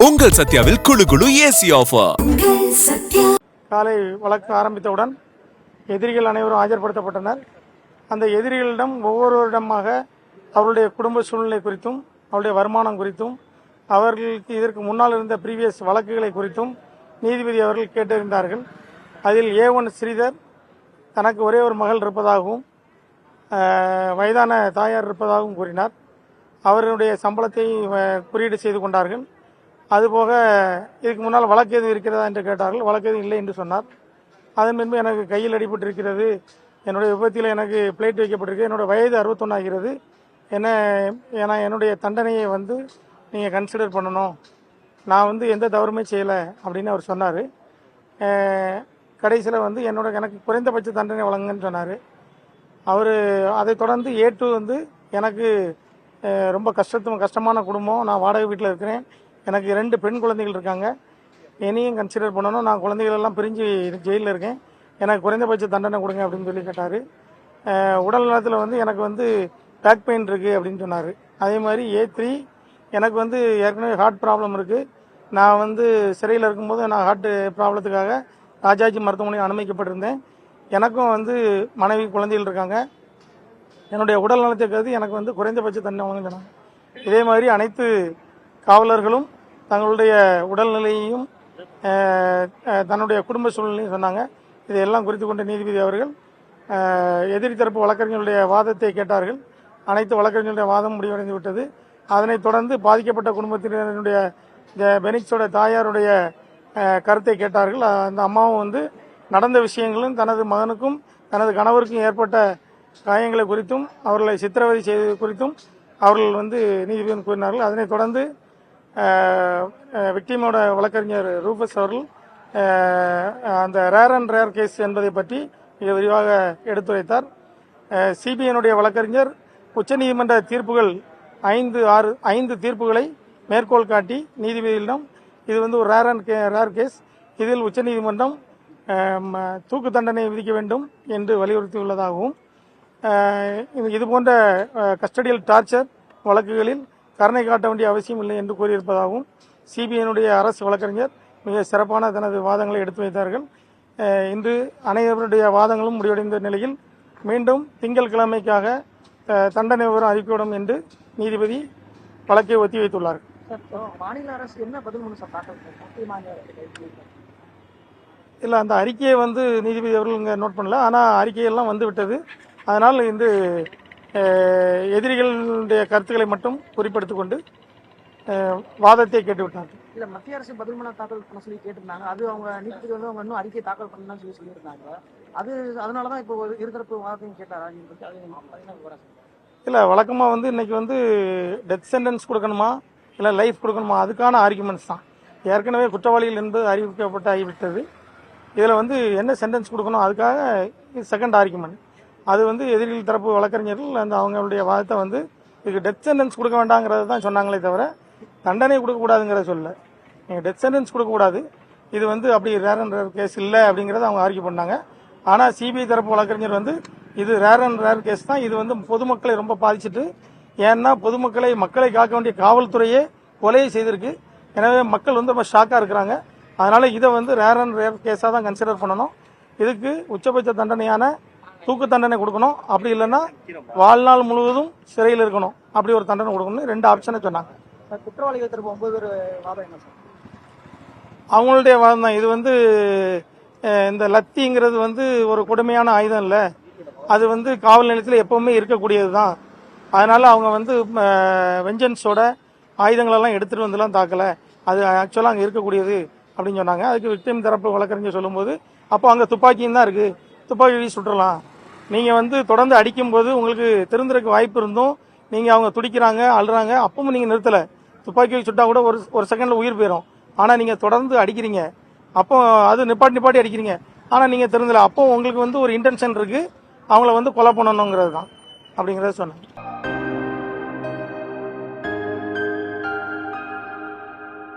உங்கள் சத்யாவில் குளு குளு ஏசி ஆஃபர். காலை வழக்கு ஆரம்பித்தவுடன் எதிரிகள் அனைவரும் ஆஜர்படுத்தப்பட்டனர். அந்த எதிரிகளிடம் ஒவ்வொருவரிடமாக அவருடைய குடும்ப சூழ்நிலை குறித்தும் அவருடைய வருமானம் குறித்தும் அவர்களுக்கு இதற்கு முன்னால் இருந்த ப்ரீவியஸ் வழக்குகளை குறித்தும் நீதிபதி அவர்கள் கேட்டறிந்தார்கள். அதில் A1 ஸ்ரீதர் தனக்கு ஒரே ஒரு மகள் இருப்பதாகவும் வயதான தாயார் இருப்பதாகவும் கூறினார். அவர்களுடைய சம்பளத்தை குறியீடு செய்து கொண்டார்கள். அதுபோக இதுக்கு முன்னால் வழக்கு எதுவும் இருக்கிறதா என்று கேட்டார்கள். வழக்கு எதுவும் இல்லை என்று சொன்னார். அதன் பின்பு எனக்கு கையில் அடிபட்டிருக்கிறது, என்னுடைய விபத்தில் எனக்கு பிளேட் வைக்கப்பட்டிருக்கு, என்னோடய வயது 61 ஆகிறது, ஏன்னா என்னுடைய தண்டனையை நீங்கள் கன்சிடர் பண்ணணும், நான் எந்த தவறுமே செய்யலை அப்படின்னு அவர் சொன்னார். கடைசியில் எனக்கு குறைந்தபட்ச தண்டனை வழங்குங்கன்னு சொன்னார். அவர் அதை தொடர்ந்து A2 எனக்கு ரொம்ப கஷ்டமான குடும்பம், நான் வாடகை வீட்டில் இருக்கிறேன், எனக்கு 2 பெண் குழந்தைகள் இருக்காங்க, என்னையும் கன்சிடர் பண்ணணும், நான் குழந்தைகளெல்லாம் பிரிஞ்சு ஜெயிலில் இருக்கேன், எனக்கு குறைந்தபட்ச தண்டனை கொடுங்க அப்படின்னு சொல்லி கேட்டார். உடல் நலத்தில் எனக்கு பேக் பெயின் இருக்குது அப்படின்னு சொன்னார். அதே மாதிரி A3 எனக்கு ஏற்கனவே ஹார்ட் ப்ராப்ளம் இருக்குது, நான் சிறையில் இருக்கும்போது நான் ஹார்ட் ப்ராப்ளத்துக்காக ராஜாஜி மருத்துவமனையில் அனுமதிக்கப்பட்டிருந்தேன், எனக்கும் மனைவி குழந்தைகள் இருக்காங்க, என்னுடைய உடல் நலத்தை கருதி எனக்கு குறைந்தபட்ச தண்டனை வழங்க சொன்னாங்க. இதே மாதிரி அனைத்து காவலர்களும் தங்களுடைய உடல்நிலையையும் தன்னுடைய குடும்ப சூழ்நிலையும் சொன்னாங்க. இதையெல்லாம் குறித்து கொண்ட நீதிபதி அவர்கள் எதிரி தரப்பு வழக்கறிஞர்களுடைய வாதத்தை கேட்டார்கள். அனைத்து வழக்கறிஞர்களுடைய வாதம் முடிவடைந்து விட்டது. அதனைத் தொடர்ந்து பாதிக்கப்பட்ட குடும்பத்தினருடைய பெனிக்ஸோட தாயாருடைய கருத்தை கேட்டார்கள். அந்த அம்மாவும் நடந்த விஷயங்களும் தனது மகனுக்கும் தனது கணவருக்கும் ஏற்பட்ட காயங்களை குறித்தும் அவர்களை சித்திரவதை செய்தது குறித்தும் அவர்கள் நீதிபதி கூறினார்கள். அதனைத் தொடர்ந்து விக்டிமோட வழக்கறிஞர் ரூபஸ் அவர்கள் அந்த ரேர் கேஸ் என்பதை பற்றி மிக விரிவாக எடுத்துரைத்தார். சிபிஐனுடைய வழக்கறிஞர் உச்சநீதிமன்ற தீர்ப்புகள் 5 தீர்ப்புகளை மேற்கோள் காட்டி நீதிபதிகளிடம் இது ஒரு ரேர் கேஸ், இதில் உச்சநீதிமன்றம் தூக்கு தண்டனை விதிக்க வேண்டும் என்று வலியுறுத்தியுள்ளதாகவும் இதுபோன்ற கஸ்டடியல் டார்ச்சர் வழக்குகளில் கருணை காட்ட வேண்டிய அவசியம் இல்லை என்று கூறியிருப்பதாகவும் சிபிஐனுடைய அரசு வழக்கறிஞர் மிக சிறப்பான தனது வாதங்களை எடுத்து வைத்தார்கள். இன்று அனைவருடைய வாதங்களும் முடிவடைந்த நிலையில் மீண்டும் திங்கட்கிழமைக்காக தண்டனை விவரம் அறிக்கையிடும் என்று நீதிபதி வழக்கை ஒத்திவைத்துள்ளார். மாநில அரசு என்ன பதில் இல்லை, அந்த அறிக்கையை நீதிபதி அவர்கள் இங்கே நோட் பண்ணல, ஆனால் அறிக்கையெல்லாம் விட்டது. அதனால் எதிரிகளுடைய கருத்துக்களை மட்டும் குறிப்பிடுத்திக் கொண்டு வாதத்தை கேட்டுவிட்டார்கள். இல்லை, மத்திய அரசு பதில் மனு தாக்கல் பண்ண சொல்லி கேட்டிருந்தாங்க. அது அவங்க நீதிபதி அவங்க இன்னும் அறிக்கை தாக்கல் பண்ணணும்னு சொல்லியிருந்தாங்க. அதனால தான் இப்போ இருதரப்பு வாதத்தையும் கேட்டாரா? இல்லை, வழக்கமாக இன்னைக்கு டெத் சென்டென்ஸ் கொடுக்கணுமா இல்லை லைஃப் கொடுக்கணுமா, அதுக்கான ஆர்குமெண்ட்ஸ் தான். ஏற்கனவே குற்றவாளிகள் என்பது அறிவிக்கப்பட்டு ஆகிவிட்டது. இதில் என்ன சென்டென்ஸ் கொடுக்கணும் அதுக்காக செகண்ட் ஆர்குமெண்ட். அது எதிரிகள் தரப்பு வழக்கறிஞர்கள் அவங்களுடைய வாதத்தை இதுக்கு டெத் சென்டென்ஸ் கொடுக்க வேண்டாங்கிறத தான் சொன்னாங்களே தவிர தண்டனை கொடுக்கக்கூடாதுங்கிறத சொல்ல. நீங்கள் டெத் சென்டென்ஸ் கொடுக்கக்கூடாது, இது அப்படி ரேர் கேஸ் இல்லை அப்படிங்கிறத அவங்க ஆர்கியூ பண்ணாங்க. ஆனால் சிபிஐ தரப்பு வழக்கறிஞர் இது ரேர் கேஸ் தான், இது பொதுமக்களை ரொம்ப பாதிச்சுட்டு, ஏன்னா மக்களை காக்க வேண்டிய காவல்துறையே கொலையை செய்திருக்கு. எனவே மக்கள் ரொம்ப ஷாக்காக இருக்கிறாங்க. அதனால இதை ரேர் கேஸாக தான் கன்சிடர் பண்ணணும். இதுக்கு உச்சபட்ச தண்டனையான தூக்கு தண்டனை கொடுக்கணும், அப்படி இல்லைன்னா வாழ்நாள் முழுவதும் சிறையில் இருக்கணும், அப்படி ஒரு தண்டனை கொடுக்கணும். 2 ஆப்ஷனை சொன்னாங்க. குற்றவாளிகள் தரப்பு 9 வாதம் என்ன சார்? அவங்களுடைய வாதம் தான். இது இந்த லத்திங்கிறது ஒரு கொடுமையான ஆயுதம் இல்லை, அது காவல் நிலையத்தில் எப்பவுமே இருக்கக்கூடியது தான். அதனால அவங்க வெஞ்சன்ஸோட ஆயுதங்களெல்லாம் எடுத்துட்டு வந்துலாம் தாக்கலை, அது ஆக்சுவலாக அங்கே இருக்கக்கூடியது அப்படின்னு சொன்னாங்க. அதுக்கு விக்டிம் தரப்பு வழக்கறிஞர் சொல்லும்போது, அப்போ அங்கே துப்பாக்கியும் தான் இருக்குது, துப்பாக்கி வீசி சுட்டுறலாம், நீங்கள் தொடர்ந்து அடிக்கும்போது உங்களுக்கு திருந்துறதுக்கு வாய்ப்பு இருந்தும் நீங்கள் அவங்க துடிக்கிறாங்க அழுறாங்க, அப்பவும் நீங்கள் நிறுத்தலை, துப்பாக்கி சுட்டா கூட ஒரு செகண்டில் உயிர் போயிடும், ஆனால் நீங்கள் தொடர்ந்து அடிக்கிறீங்க, அப்போ அது நிப்பாட்டி அடிக்கிறீங்க, ஆனால் நீங்கள் திருந்தலை, அப்போ உங்களுக்கு ஒரு இன்டென்ஷன் இருக்குது அவங்கள கொலை பண்ணணுங்கிறது தான் அப்படிங்கிறத சொன்னாங்க.